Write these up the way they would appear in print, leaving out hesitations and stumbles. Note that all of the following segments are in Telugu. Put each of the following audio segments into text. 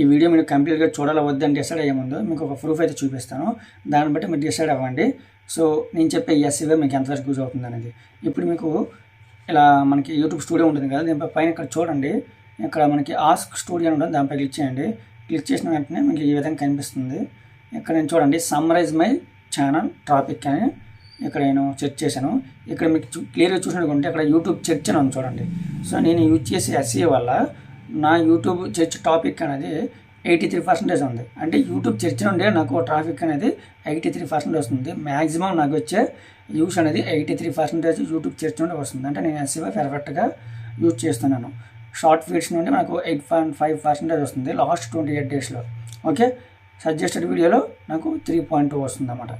ఈ వీడియో మీరు కంప్లీట్గా చూడాలి వద్దని డిసైడ్ అయ్యే ముందు మీకు ఒక ప్రూఫ్ అయితే చూపిస్తాను. దాన్ని బట్టి మీరు డిసైడ్ అవ్వండి. సో నేను చెప్పే ఎస్ఈఓ మీకు ఎంతవరకు యూజ్ అవుతుంది అనేది. ఇప్పుడు మీకు ఇలా మనకి యూట్యూబ్ స్టూడియో ఉంటుంది కదా, దీనిపై పైన ఇక్కడ చూడండి, ఇక్కడ మనకి ఆస్క్ స్టూడియో అని ఉంటుంది, దానిపై క్లిక్ చేయండి. క్లిక్ చేసిన వెంటనే మీకు ఈ విధంగా కనిపిస్తుంది. ఇక్కడ నేను చూడండి సమ్మరైజ్ మై ఛానల్ టాపిక్ అని ఇక్కడ నేను సెర్చ్ చేశాను. ఇక్కడ మీకు క్లియర్గా చూసినట్టుకుంటే ఇక్కడ యూట్యూబ్ సెర్చ్ అని ఉంది చూడండి. సో నేను యూజ్ చేసే ఎస్ఈఓ వల్ల నా యూట్యూబ్ సెర్చ్ టాపిక్ అనేది 83% ఉంది. అంటే యూట్యూబ్ సెర్చ్ నుండి నాకు ట్రాఫిక్ అనేది 83% వస్తుంది. మ్యాక్సిమం నాకు వచ్చే యూస్ అనేది 83% యూట్యూబ్ సెర్చ్ నుండి వస్తుంది. అంటే నేను ఎస్ఈఓ పర్ఫెక్ట్గా యూజ్ చేస్తున్నాను. షార్ట్ ఫీడ్స్ నుండి నాకు 8.5% వస్తుంది లాస్ట్ 28 డేస్లో. ఓకే, సజెస్టెడ్ వీడియోలో నాకు 3.2 వస్తుంది అన్నమాట.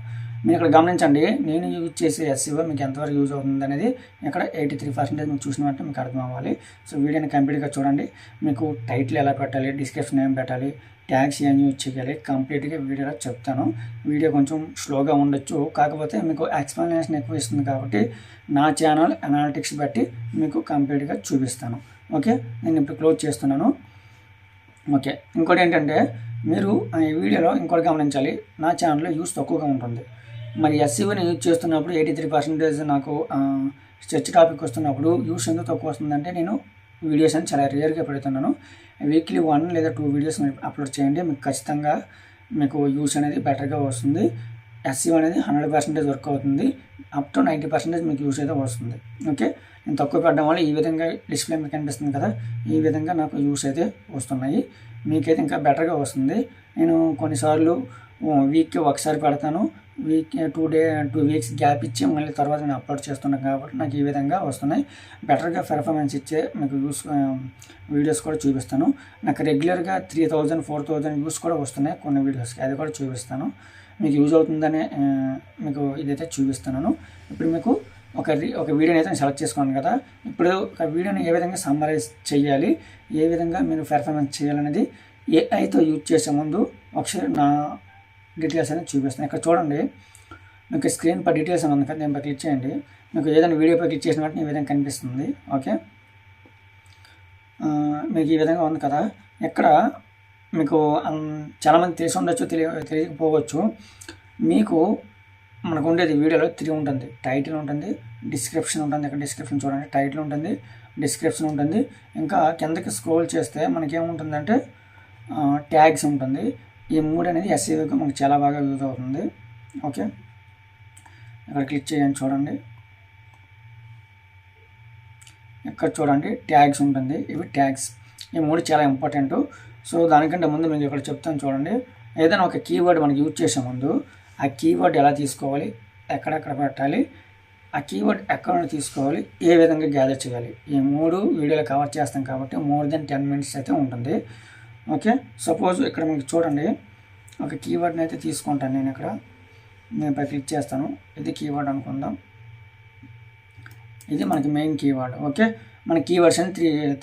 మీరు ఇక్కడ గమనించండి, నేను యూజ్ చేసే ఎస్ఈఓ మీకు ఎంతవరకు యూజ్ అవుతుంది అనేది ఇక్కడ 83% మీకు చూసిన వెంటనే మీకు అర్థం అవ్వాలి. సో వీడియోని కంప్లీట్గా చూడండి. మీకు టైటిల్ ఎలా పెట్టాలి, డిస్క్రిప్షన్ ఏం పెట్టాలి, ట్యాగ్స్ ఏం యూజ్ చేయాలి కంప్లీట్గా వీడియోలో చెప్తాను. వీడియో కొంచెం స్లోగా ఉండొచ్చు, కాకపోతే మీకు ఎక్స్ప్లెనేషన్ ఎక్కువ ఇస్తుంది కాబట్టి నా ఛానల్ అనాలిటిక్స్ బట్టి మీకు కంప్లీట్గా చూపిస్తాను. ఓకే, నేను ఇప్పుడు క్లోజ్ చేస్తున్నాను. ఓకే, ఇంకోటి ఏంటంటే మీరు ఈ వీడియోలో ఇంకోటి గమనించాలి, నా ఛానల్లో యూస్ తక్కువగా ఉంటుంది. మరి ఎస్ఈఓని యూజ్ చేస్తున్నప్పుడు 83% నాకు సెర్చ్ టాపిక్ వస్తున్నప్పుడు యూస్ ఎందుకు తక్కువ వస్తుందంటే నేను వీడియోస్ అని చాలా రేర్గా పెడుతున్నాను. వీక్లీ 1 లేదా 2 వీడియోస్ అప్లోడ్ చేయండి, మీకు ఖచ్చితంగా మీకు యూస్ అనేది బెటర్గా వస్తుంది. ఎస్ఈఓ అనేది 100% వర్క్ అవుతుంది. అప్ టు 90% మీకు యూస్ అయితే వస్తుంది. ఓకే, నేను తక్కువ పెట్టడం వల్ల ఈ విధంగా డిస్ప్లే మీకు కనిపిస్తుంది కదా, ఈ విధంగా నాకు యూస్ అయితే వస్తున్నాయి. మీకైతే ఇంకా బెటర్గా వస్తుంది. నేను కొన్నిసార్లు వీక్కి ఒకసారి పెడతాను, వీక్ 2 వీక్స్ గ్యాప్ ఇచ్చి మళ్ళీ తర్వాత నేను అప్లోడ్ చేస్తున్నాను కాబట్టి నాకు ఈ విధంగా వస్తున్నాయి. బెటర్గా పెర్ఫార్మెన్స్ ఇచ్చే మీకు వీడియోస్ కూడా చూపిస్తాను. నాకు రెగ్యులర్గా 3000 4000 వ్యూస్ కూడా వస్తున్నాయి కొన్ని వీడియోస్కి, అది కూడా చూపిస్తాను. మీకు యూజ్ అవుతుందనే మీకు ఇదైతే చూపిస్తున్నాను. ఇప్పుడు మీకు ఒక వీడియోని అయితే నేను సెలెక్ట్ చేసుకున్నాను కదా, ఇప్పుడు ఒక వీడియోని ఏ విధంగా సమ్మరైజ్ చేయాలి, ఏ విధంగా మీరు పెర్ఫార్మెన్స్ చేయాలనేది ఏఐతో యూజ్ చేసే ముందు ఒకసారి నా డీటెయిల్స్ అనేది చూపిస్తాను. ఇక్కడ చూడండి, మీకు స్క్రీన్ పై డీటెయిల్స్ అని ఉంది కదా, దీనిపై క్లిక్ చేయండి. మీకు ఏదైనా వీడియోపై క్లిక్ చేసిన వెంటనే ఈ విధంగా కనిపిస్తుంది. ఓకే, మీకు ఈ విధంగా ఉంది కదా. ఇక్కడ మీకు చాలామంది తెలిసి ఉండొచ్చు, తెలియకపోవచ్చు. మీకు మనకు ఉండేది వీడియోలో 3 ఉంటుంది. టైటిల్ ఉంటుంది, డిస్క్రిప్షన్ ఉంటుంది. ఇక్కడ డిస్క్రిప్షన్ చూడండి, టైటిల్ ఉంటుంది, డిస్క్రిప్షన్ ఉంటుంది. ఇంకా కిందకి స్క్రోల్ చేస్తే మనకేముంటుందంటే ట్యాగ్స్ ఉంటుంది. ఈ 3 అనేది ఎస్ఈఓకి మనకు చాలా బాగా యూజ్ అవుతుంది. ఓకే, ఇక్కడ క్లిక్ చేయండి, చూడండి. ఇక్కడ చూడండి ట్యాగ్స్ ఉంటుంది, ఇవి ట్యాగ్స్. ఈ 3 చాలా ఇంపార్టెంట్. సో దానికంటే ముందు మీకు ఇక్కడ చెప్తాను చూడండి. ఏదైనా ఒక కీవర్డ్ మనకి యూజ్ చేసే ముందు ఆ కీవర్డ్ ఎలా తీసుకోవాలి, ఎక్కడెక్కడ పెట్టాలి, ఆ కీవర్డ్ ఎక్కడ నుండి తీసుకోవాలి, ఏ విధంగా గ్యాదర్ చేయాలి, ఈ 3 వీడియోలో కవర్ చేస్తాం కాబట్టి మోర్ దెన్ 10 minutes అయితే ఉంటుంది. ఓకే, సపోజ్ ఇక్కడ మీకు చూడండి, ఒక కీవర్డ్ని అయితే తీసుకుంటాను నేను. ఇక్కడ నేను పై క్లిక్ చేస్తాను, ఇది కీవర్డ్ అనుకుందాం. ఇది మనకి మెయిన్ కీవర్డ్. ఓకే, మన కీవర్డ్స్ అని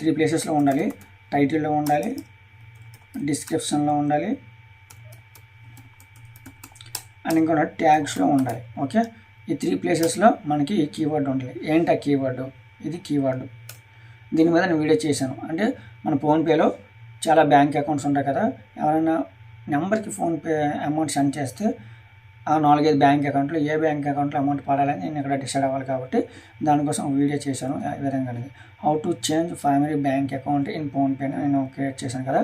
త్రీ ప్లేసెస్లో ఉండాలి. టైటిల్లో ఉండాలి, డిస్క్రిప్షన్లో ఉండాలి, అండ్ ఇంకొక ట్యాగ్స్లో ఉండాలి. ఓకే, ఈ 3 ప్లేసెస్లో మనకి కీవర్డ్ ఉండాలి. ఏంటి ఆ కీవర్డు? ఇది కీవర్డు. దీని మీద నేను వీడియో చేశాను. అంటే మన ఫోన్పేలో చాలా బ్యాంక్ అకౌంట్స్ ఉంటాయి కదా, ఎవరైనా నెంబర్కి ఫోన్పే అమౌంట్ సెండ్ చేస్తే ఆ 4-5 బ్యాంక్ అకౌంట్లో ఏ బ్యాంక్ అకౌంట్లో అమౌంట్ పడాలని నేను ఇక్కడ డిసైడ్ అవ్వాలి కాబట్టి దానికోసం వీడియో చేశాను. ఈ విధంగా అనేది how to change primary bank account in PhonePe నేను క్రియేట్ చేశాను కదా.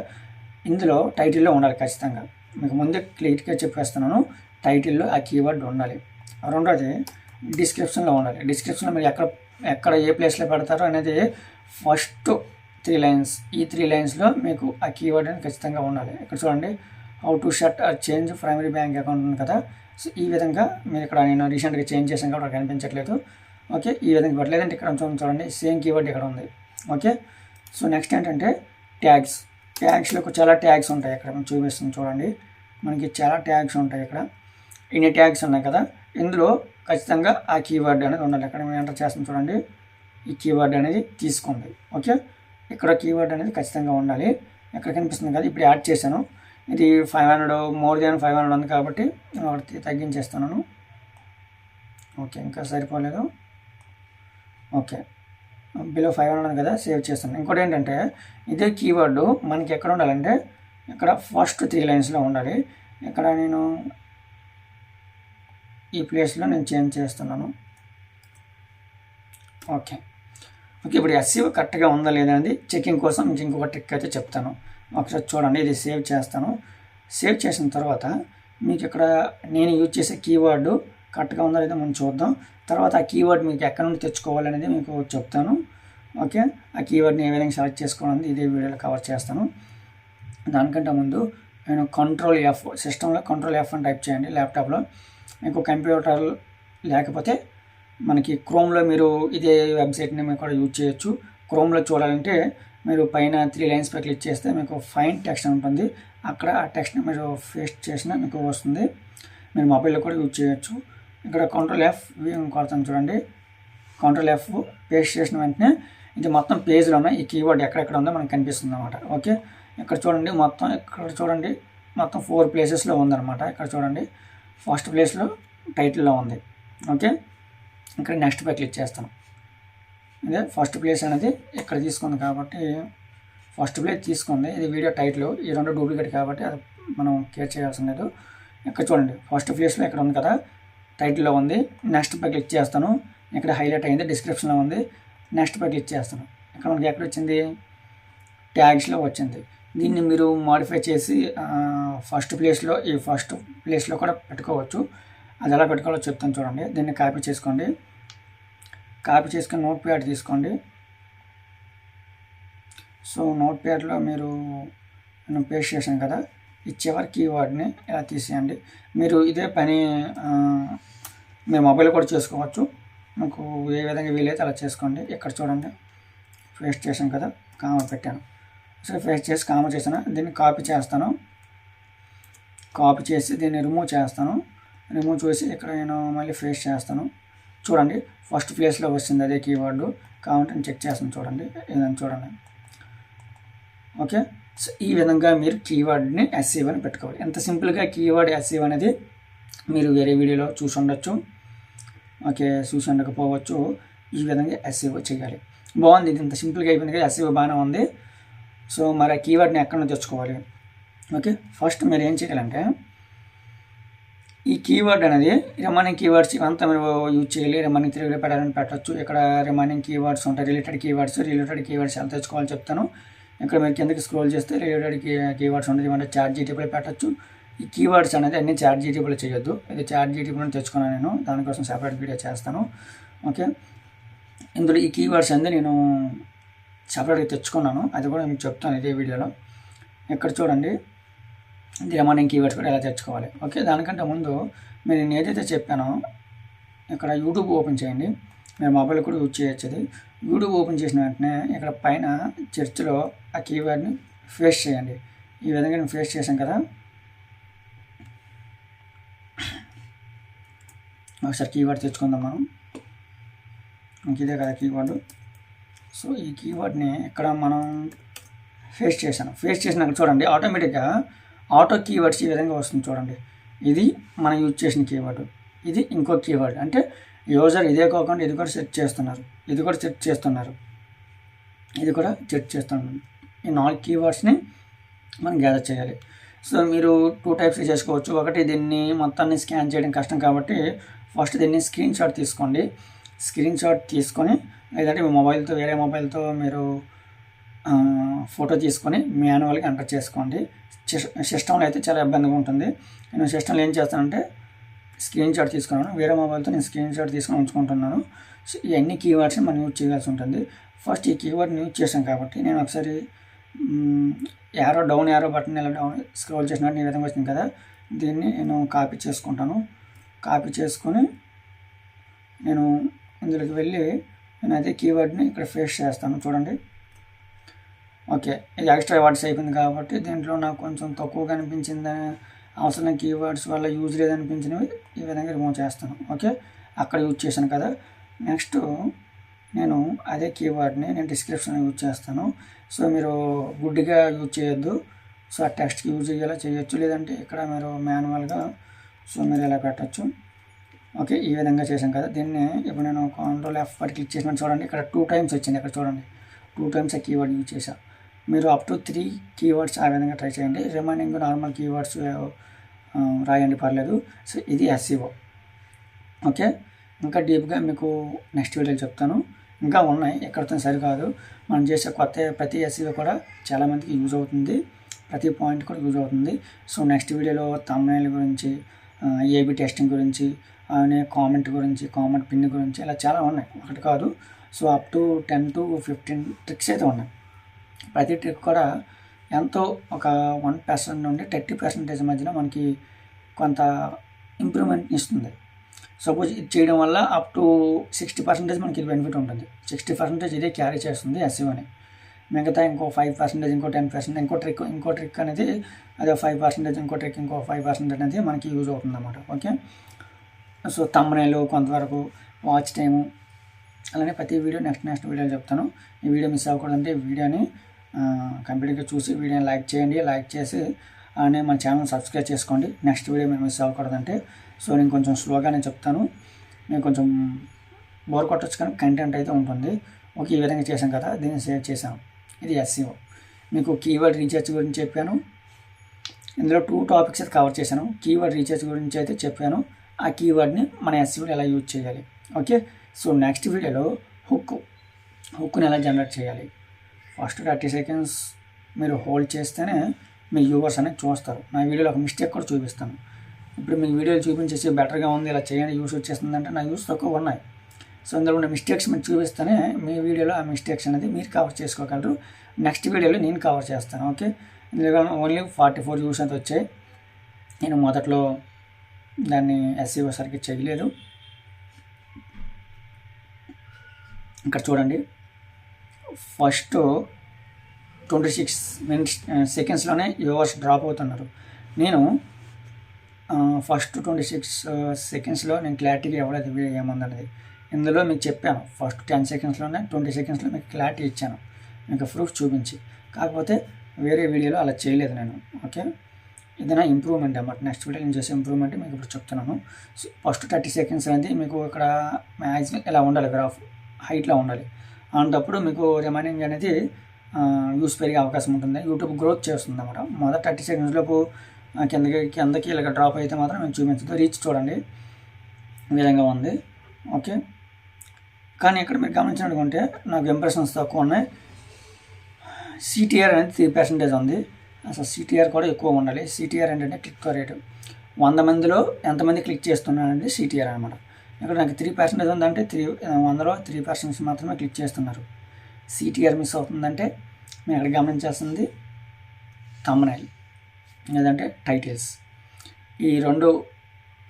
ఇందులో టైటిల్లో ఉండాలి ఖచ్చితంగా. మీకు ముందే క్లియర్గా చెప్పేస్తున్నాను, టైటిల్లో ఆ కీవర్డ్ ఉండాలి. రెండోది డిస్క్రిప్షన్లో ఉండాలి. డిస్క్రిప్షన్లో మీరు ఎక్కడ ఏ ప్లేస్లో పెడతారో అనేది ఫస్ట్ 3 lines. ఈ 3 linesలో మీకు ఆ కీవర్డ్ అనేది ఖచ్చితంగా ఉండాలి. ఇక్కడ చూడండి, how to shut or change primary bank account ఉంది కదా. సో ఈ విధంగా మీరు ఇక్కడ నేను రీసెంట్గా చేంజ్ చేశాను కాబట్టి అక్కడ కనిపించట్లేదు. ఓకే, ఈ విధంగా పెట్టలేదంటే ఇక్కడ చూడండి సేమ్ కీవర్డ్ ఇక్కడ ఉంది. ఓకే, సో నెక్స్ట్ ఏంటంటే ట్యాగ్స్లో చాలా ట్యాగ్స్ ఉంటాయి. ఇక్కడ మనం చూపిస్తుంది చూడండి, మనకి చాలా ట్యాగ్స్ ఉంటాయి. ఇక్కడ ఇన్ని ట్యాగ్స్ ఉన్నాయి కదా, ఇందులో ఖచ్చితంగా ఆ కీవర్డ్ అనేది ఉండాలి. ఇక్కడ మేము ఎంటర్ చేస్తాం చూడండి, ఈ కీవర్డ్ అనేది తీసుకోండి. ఓకే, ఇక్కడ కీవర్డ్ అనేది ఖచ్చితంగా ఉండాలి. ఇక్కడ కనిపిస్తుంది కదా, ఇప్పుడు యాడ్ చేశాను. ఇది 500 మోర్ దాన్ 500 ఉంది కాబట్టి ఒకటి తగ్గించేస్తున్నాను. ఓకే, ఇంకా సరిపోలేదు. ఓకే, బిలో 500 ఉంది కదా, సేవ్ చేస్తాను. ఇంకోటి ఏంటంటే ఇదే కీవర్డ్ మనకి ఎక్కడ ఉండాలంటే ఇక్కడ ఫస్ట్ 3 లైన్స్లో ఉండాలి. ఇక్కడ నేను ఈ ప్లేస్లో నేను చేంజ్ చేస్తున్నాను. ఓకే. ఇప్పుడు ఎస్ఈఓ కరెక్ట్గా ఉందా లేదా అనేది చెకింగ్ కోసం మీకు ఇంకొక ట్రిక్ అయితే చెప్తాను. ఒకసారి చూడండి. ఇది సేవ్ చేస్తాను. సేవ్ చేసిన తర్వాత మీకు ఇక్కడ నేను యూజ్ చేసే కీవర్డ్ కరెక్ట్గా ఉందా లేదా మనం చూద్దాం. తర్వాత ఆ కీవర్డ్ మీకు ఎక్కడి నుండి తెచ్చుకోవాలనేది మీకు చెప్తాను. ఓకే. ఆ కీవర్డ్ని ఏ విధంగా సెలెక్ట్ చేసుకోవాలనేది ఇదే వీడియోలో కవర్ చేస్తాను. దానికంటే ముందు నేను Ctrl+F సిస్టంలో Ctrl+F అని టైప్ చేయండి ల్యాప్టాప్లో. మీకు కంప్యూటర్ లేకపోతే మనకి క్రోమ్లో మీరు ఇదే వెబ్సైట్ని మీరు కూడా యూజ్ చేయొచ్చు. క్రోమ్లో చూడాలంటే మీరు పైన 3 లైన్స్ పై క్లిక్ చేస్తే మీకు ఫైన్ టెక్స్ట్ ఉంటుంది. అక్కడ ఆ టెక్స్ట్ని మీరు పేస్ట్ చేసినా మీకు వస్తుంది. మీరు మొబైల్లో కూడా యూజ్ చేయొచ్చు. ఇక్కడ Ctrl+F కొడతాను చూడండి. Ctrl+F పేస్ట్ చేసిన వెంటనే ఇది మొత్తం పేజ్లో ఉన్న ఈ కీవర్డ్ ఎక్కడెక్కడ ఉందో మనకు కనిపిస్తుంది అన్నమాట. ఓకే. ఇక్కడ చూడండి ఇక్కడ చూడండి మొత్తం 4 ప్లేసెస్లో ఉందన్నమాట. ఇక్కడ చూడండి ఫస్ట్ ప్లేస్లో టైటిల్లో ఉంది. ఓకే. ఇక్కడ నెక్స్ట్ పై క్లిక్ చేస్తాను. ఇదే ఫస్ట్ ప్లేస్ అనేది ఇక్కడ తీసుకుంది కాబట్టి ఫస్ట్ ప్లేస్ తీసుకుంది. ఇది వీడియో టైటిల్. ఈ 2 డూప్లికేట్ కాబట్టి అది మనం కేర్ చేయాల్సిన లేదు. ఇక్కడ చూడండి ఫస్ట్ ప్లేస్లో ఇక్కడ ఉంది కదా, టైటిల్లో ఉంది. నెక్స్ట్ పై క్లిక్ చేస్తాను. ఇక్కడ హైలైట్ అయింది, డిస్క్రిప్షన్లో ఉంది. నెక్స్ట్ పై క్లిక్ చేస్తాను. ఇక్కడ మనకి ఎక్కడ వచ్చింది, ట్యాగ్స్లో వచ్చింది. దీన్ని మీరు మాడిఫై చేసి ఫస్ట్ ప్లేస్లో కూడా పెట్టుకోవచ్చు. అది ఎలా పెట్టుకోవాలో చెప్తాను చూడండి. దీన్ని కాపీ చేసుకోండి. కాపీ చేసుకొని నోట్ ప్యాడ్ తీసుకోండి. సో నోట్ ప్యాడ్లో నేను పేస్ట్ చేశాను కదా, ఈ చివరి కీవర్డ్ని ఇలా తీసేయండి. మీరు ఇదే పని మీరు మొబైల్ కూడా చేసుకోవచ్చు. మీకు ఏ విధంగా వీలైతే అలా చేసుకోండి. ఇక్కడ చూడండి పేస్ట్ చేశాను కదా, కామా పెట్టాను. సో పేస్ట్ చేసి కామా చేశాను. దీన్ని కాపీ చేస్తాను. కాపీ చేసి దీన్ని రిమూవ్ చేస్తాను. రిమూవ్ చేసి ఇక్కడ నేను మళ్ళీ పేస్ట్ చేస్తాను. చూడండి ఫస్ట్ ప్లేస్లో వచ్చింది అదే కీవర్డ్. కాబట్టి నేను చెక్ చేస్తాను చూడండి. ఏదైనా చూడండి. ఓకే. సో ఈ విధంగా మీరు కీవర్డ్ని ఎస్ఈఓ అని పెట్టుకోవాలి. ఎంత సింపుల్గా కీవర్డ్ ఎస్ఈఓ అనేది మీరు వేరే వీడియోలో చూసి ఉండొచ్చు. ఓకే, చూసి ఉండకపోవచ్చు. ఈ విధంగా ఎస్ఈఓ చేయాలి. బాగుంది. ఇది ఇంత సింపుల్గా అయిపోయింది కదా, ఎస్ఈఓ బాగానే ఉంది. సో మరి ఆ కీవర్డ్ని ఎక్కడ నుంచి తెచ్చుకోవాలి. ఓకే. ఫస్ట్ మీరు ఏం చేయాలంటే ఈ కీవర్డ్ అనేది రిమైనింగ్ కీవర్డ్స్ ఇవంతా మీరు యూజ్ చేయాలి. రిమైనింగ్ తిరిగి పెట్టాలని పెట్టచ్చు. ఇక్కడ రిమైనింగ్ కీవర్డ్స్ ఉంటాయి, రిలేటెడ్ కీవర్డ్స్ ఎలా తెచ్చుకోవాలని చెప్తాను. ఇక్కడ మీరు కిందకి స్క్రోల్ చేస్తే రిలేటెడ్ కీవర్డ్స్ ఉంటుంది. ఇవంటే ChatGPTలో పెట్టచ్చు. ఈ కీవర్డ్స్ అనేది అన్ని ChatGPTలో చేయొద్దు. ఇది ChatGPTలో తెచ్చుకున్నాను నేను. దానికోసం సెపరేట్ వీడియో చేస్తాను. ఓకే. ఇందులో ఈ కీవర్డ్స్ అనేది నేను సెపరేట్గా తెచ్చుకున్నాను. అది కూడా మీకు చెప్తాను ఇదే వీడియోలో. ఇక్కడ చూడండి రిమైనింగ్ కీవర్డ్స్ కూడా ఎలా తెచ్చుకోవాలి. ఓకే. దానికంటే ముందు నేను ఏదైతే చెప్పానో ఇక్కడ యూట్యూబ్ ఓపెన్ చేయండి. మీరు మొబైల్ కూడా యూజ్ చేయొచ్చు. యూట్యూబ్ ఓపెన్ చేసిన వెంటనే ఇక్కడ పైన సెర్చ్లో ఆ కీవర్డ్ని పేస్ట్ చేయండి. ఈ విధంగా నేను పేస్ట్ చేశాను కదా. ఒకసారి కీవర్డ్ తెచ్చుకుందాం మనం. ఇదే కదా కీవర్డ్. సో ఈ కీవర్డ్ని ఇక్కడ మనం పేస్ట్ చేసినాక చూడండి ఆటోమేటిక్గా ఆటో కీవర్డ్స్ ఈ విధంగా వస్తుంది చూడండి. ఇది మనం యూజ్ చేసిన కీవర్డ్, ఇది ఇంకో కీవర్డ్. అంటే యూజర్ ఇదే కాకుండా ఇది కూడా సెట్ చేస్తున్నారు, ఇది కూడా సెట్ చేస్తున్నారు. ఈ 4 కీవర్డ్స్ని మనం గ్యాదర్ చేయాలి. సో మీరు 2 టైప్స్ చేసుకోవచ్చు. ఒకటి దీన్ని మొత్తాన్ని స్కాన్ చేయడం కష్టం కాబట్టి ఫస్ట్ దీన్ని స్క్రీన్ షాట్ తీసుకోండి. స్క్రీన్ షాట్ తీసుకొని లేదంటే మీ మొబైల్తో వేరే మొబైల్తో మీరు ఫోటో తీసుకొని మాన్యువల్గా ఎంటర్ చేసుకోండి. సిస్టంలో అయితే చాలా ఇబ్బందిగా ఉంటుంది. నేను సిస్టంలో ఏం చేస్తానంటే స్క్రీన్ షాట్ తీసుకున్నాను. వేరే మొబైల్తో నేను స్క్రీన్ షాట్ తీసుకొని ఉంచుకుంటున్నాను. సో ఇవన్నీ కీవర్డ్స్ని మనం యూజ్ చేయాల్సి ఉంటుంది. ఫస్ట్ ఈ కీవర్డ్ని యూజ్ చేసాం కాబట్టి నేను ఒకసారి డౌన్ యారో బటన్ ఇలా డౌన్ స్క్రోల్ చేసినట్టు ఈ విధంగా వచ్చింది కదా, దీన్ని నేను కాపీ చేసుకుంటాను. కాపీ చేసుకొని నేను ఇందులోకి వెళ్ళి నేను అదే కీవర్డ్ని ఇక్కడ పేస్ట్ చేస్తాను చూడండి. ఓకే, ఇది ఎక్స్ట్రా వర్డ్స్ అయిపోయింది కాబట్టి దీంట్లో నాకు కొంచెం తక్కువగా అనిపించింది, అవసరం కీవర్డ్స్ వల్ల యూజ్ లేదనిపించినవి ఈ విధంగా రిమూవ్ చేస్తాను. ఓకే, అక్కడ యూజ్ చేశాను కదా. నెక్స్ట్ నేను అదే కీవర్డ్ని నేను డిస్క్రిప్షన్లో యూజ్ చేస్తాను. సో మీరు గుడ్డిగా యూజ్ చేయొద్దు. సో ఆ టెక్స్ట్కి యూజ్ అయ్యేలా చేయొచ్చు, లేదంటే ఇక్కడ మీరు మాన్యువల్గా సో మీరు ఇలా పెట్టచ్చు. ఓకే, ఈ విధంగా చేశాను కదా. దీన్ని ఇప్పుడు నేను Ctrl+F క్లిక్ చేసిన చూడండి, ఇక్కడ 2 టైమ్స్ వచ్చింది. ఇక్కడ చూడండి 2 టైమ్స్ ఆ కీవర్డ్ యూజ్ చేశాను. మీరు అప్ టు 3 కీవర్డ్స్ ఆ విధంగా ట్రై చేయండి. రిమైనింగ్ నార్మల్ కీవర్డ్స్ రాయండి, పర్లేదు. సో ఇది ఎస్ఈఓ. ఓకే, ఇంకా డీప్గా మీకు నెక్స్ట్ వీడియోలో చెప్తాను. ఇంకా ఉన్నాయి, ఎక్కడితో సరికాదు. మనం చేసే ప్రతి ఎస్ఈఓ కూడా చాలామందికి యూజ్ అవుతుంది, ప్రతి పాయింట్ కూడా యూజ్ అవుతుంది. సో నెక్స్ట్ వీడియోలో థంబ్నెయిల్ గురించి, ఏబి టెస్టింగ్ గురించి, కామెంట్ గురించి, కామెంట్ పిన్ గురించి, ఇలా చాలా ఉన్నాయి, ఒకటి కాదు. So up to 10 to 15 tricks అయితే ఉన్నాయి. ప్రతి ట్రిక్ కూడా ఎంతో ఒక 1% నుండి 30% మధ్యలో మనకి కొంత ఇంప్రూవ్మెంట్ ఇస్తుంది. సపోజ్ ఇది చేయడం వల్ల అప్ టు 60% మనకి బెనిఫిట్ ఉంటుంది. 60% ఇదే క్యారీ చేస్తుంది ఎస్ఈఓని. మిగతా ఇంకో 5%, ఇంకో 10%, ఇంకో ట్రిక్ అనేది అదే 5%, ఇంకో 5% అనేది మనకి యూజ్ అవుతుంది అన్నమాట. ఓకే, సో థంబ్నెయిల్ కొంతవరకు, వాచ్ టైము, అలానే ప్రతి వీడియో నెక్స్ట్ వీడియోలో చెప్తాను. ఈ వీడియో మిస్ అవ్వకూడదంటే వీడియోని కంప్లీట్గా చూసి వీడియోని లైక్ చేయండి. లైక్ చేసి అలానే మన ఛానల్ సబ్స్క్రైబ్ చేసుకోండి. నెక్స్ట్ వీడియో మీరు మిస్ అవ్వకూడదంటే. సో నేను కొంచెం స్లోగానే చెప్తాను, నేను కొంచెం బోర్ కొట్టచ్చు, కానీ కంటెంట్ అయితే ఉంటుంది. ఓకే, ఈ విధంగా చేశాం కదా, దీన్ని సేవ్ చేశాను. ఇది ఎస్ఈఓ. మీకు కీవర్డ్ రీసెర్చ్ గురించి చెప్పాను. ఇందులో 2 టాపిక్స్ అయితే కవర్ చేశాను. కీవర్డ్ రీసెర్చ్ గురించి అయితే చెప్పాను, ఆ కీవర్డ్ని మన ఎస్ఈఓలో ఎలా యూజ్ చేయాలి. ఓకే, సో నెక్స్ట్ వీడియోలో హుక్ని ఎలా జనరేట్ చేయాలి. ఫస్ట్ 30 seconds మీరు హోల్డ్ చేస్తేనే మీ వ్యూవర్స్ అనేది చూస్తారు. నా వీడియోలో ఒక మిస్టేక్ కూడా చూపిస్తాను. ఇప్పుడు మీకు వీడియోలు చూపించేసి బెటర్గా ఉంది, ఇలా చేయండి, యూస్ వచ్చేస్తుందంటే నా యూస్ తక్కువ ఉన్నాయి. సో ఇందులో ఉన్న మిస్టేక్స్ మీకు చూపిస్తేనే మీ వీడియోలో ఆ మిస్టేక్స్ అనేది మీరు కవర్ చేసుకోగలరు. నెక్స్ట్ వీడియోలో నేను కవర్ చేస్తాను. ఓకే, ఇందులో ఓన్లీ 44 వ్యూస్ అయితే వచ్చాయి. నేను మొదట్లో దాన్ని ఎస్ఈఓ సరిగ్గా చేయలేదు. ఇక్కడ చూడండి, ఫస్ట్ 26 secondsలోనే వ్యూవర్స్ డ్రాప్ అవుతున్నారు. నేను ఫస్ట్ 26 secondsలో నేను క్లారిటీగా ఇవ్వలేదు వీడియో ఏముందనేది. ఇందులో మీకు చెప్పాను, ఫస్ట్ 10 secondsలోనే 20 secondsలో మీకు క్లారిటీ ఇచ్చాను, మీకు ప్రూఫ్ చూపించి. కాకపోతే వేరే వీడియోలో అలా చేయలేదు నేను. ఓకే, ఏదైనా ఇంప్రూవ్మెంట్ అన్నమాట. నెక్స్ట్ వీడియో నేను చేసే ఇంప్రూవ్మెంట్ మీకు ఇప్పుడు చెప్తున్నాను. ఫస్ట్ 30 seconds అనేది మీకు ఇక్కడ మ్యాక్సిమం ఇలా ఉండాలి, గ్రాఫ్ హైట్లో ఉండాలి. అలాంటప్పుడు మీకు రిమైనింగ్ అనేది వ్యూస్ పెరిగే అవకాశం ఉంటుంది, యూట్యూబ్ గ్రోత్ చేస్తుంది అన్నమాట. మొదటి 30 seconds లోపు కిందకి ఇలా డ్రాప్ అయితే మాత్రం మీకు చూపించదు. రీచ్ చూడండి, ఈ విధంగా ఉంది. ఓకే, కానీ ఇక్కడ మీరు గమనించినట్టుకుంటే నాకు ఇంప్రెషన్స్ తక్కువ ఉన్నాయి. సిటిఆర్ అనేది 3% ఉంది. అసలు సిటిఆర్ కూడా ఎక్కువ ఉండాలి. సిటిఆర్ ఏంటంటే క్లిక్ రేటు, 100 మందిలో ఎంతమంది క్లిక్ చేస్తున్నారంటే సిటిఆర్ అనమాట. ఇక్కడ నాకు 3% ఉందంటే 100లో 3% మాత్రమే క్లిక్ చేస్తున్నారు. సిటిఆర్ మిస్ అవుతుందంటే మీరు ఇక్కడ గమనించాల్సింది థంబ్నెయిల్ లేదంటే టైటిల్స్. ఈ రెండు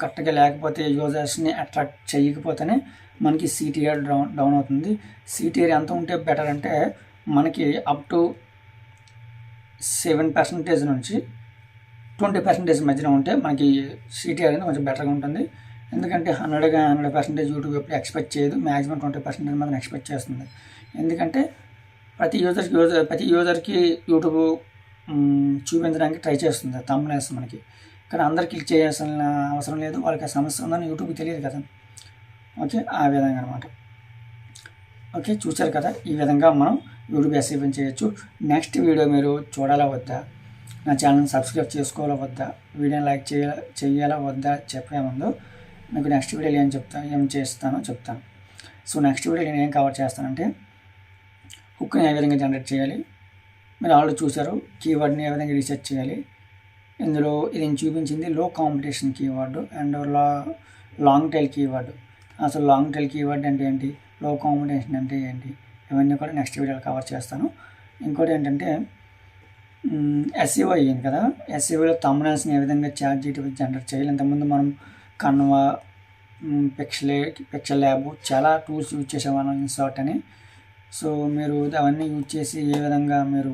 కరెక్ట్గా లేకపోతే, యూజర్స్ని అట్రాక్ట్ చేయకపోతేనే మనకి సిటిఆర్ డౌన్ అవుతుంది. సిటిఆర్ ఎంత ఉంటే బెటర్ అంటే మనకి అప్ టు 7% నుంచి 20% మధ్యలో ఉంటే మనకి సిటిఆర్ అనేది కొంచెం బెటర్గా ఉంటుంది. ఎందుకంటే 100% యూట్యూబ్ ఎప్పుడు ఎక్స్పెక్ట్ చేయదు, మ్యాక్సిమం 20% మాత్రం ఎక్స్పెక్ట్ చేస్తుంది. ఎందుకంటే ప్రతి యూజర్కి యూట్యూబ్ చూపించడానికి ట్రై చేస్తుంది థంబ్నెయిల్స్ మనకి. కానీ అందరు క్లిక్ చేయాల్సిన అవసరం లేదు, వాళ్ళకి ఆ సమస్య ఉందని యూట్యూబ్కి తెలియదు కదా. ఓకే, ఆ విధంగా అనమాట. ఓకే, చూశారు కదా, ఈ విధంగా మనం యూట్యూబ్ ఎస్ఈఓ చేయొచ్చు. నెక్స్ట్ వీడియో మీరు చూడాలా వద్దా, నా ఛానల్ని సబ్స్క్రైబ్ చేసుకోవాలా వద్దా, వీడియోని లైక్ చేయాలా వద్దా చెప్పే ముందు మీకు నెక్స్ట్ వీడియోలో ఏం చేస్తానో చెప్తాను. సో నెక్స్ట్ వీడియో నేను ఏం కవర్ చేస్తానంటే హుక్ని ఏ విధంగా జనరేట్ చేయాలి, మీరు ఆల్రెడీ చూసారు. కీవర్డ్ని ఏ విధంగా రీసెర్చ్ చేయాలి. ఇందులో ఇది నేను చూపించింది లో competition keyword and long tail keyword. అసలు లాంగ్ టైల్ కీవర్డ్ అంటే ఏంటి, లో కాంపిటీషన్ అంటే ఏంటి, ఇవన్నీ కూడా నెక్స్ట్ వీడియోలో కవర్ చేస్తాను. ఇంకోటి ఏంటంటే ఎస్ఈఓ అయ్యింది కదా, ఎస్ఈఓలో థంబ్నెయిల్స్ని ఏ విధంగా ChatGPT జనరేట్ చేయాలి. ఇంతకుముందు మనం కన్వా, పిక్సెల్ ల్యాబ్ చాలా టూల్స్ యూజ్ చేసేవాళ్ళం, ఇన్సార్ట్ అని. సో మీరు అవన్నీ యూజ్ చేసి ఏ విధంగా మీరు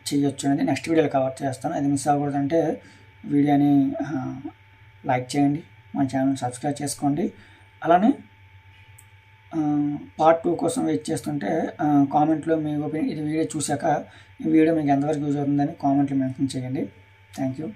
చేయొచ్చు అనేది నెక్స్ట్ వీడియోలో కవర్ చేస్తాను. అది మిస్ అవ్వకూడదంటే వీడియోని లైక్ చేయండి, మా ఛానల్ సబ్స్క్రైబ్ చేసుకోండి. అలానే పార్ట్ 2 కోసం వెయిట్ చేస్తుంటే కామెంట్లో మీ ఒపీనియన్, ఇది వీడియో చూశాక ఈ వీడియో మీకు ఎంతవరకు యూజ్ అవుతుందని కామెంట్లో మెన్షన్ చేయండి. Thank you.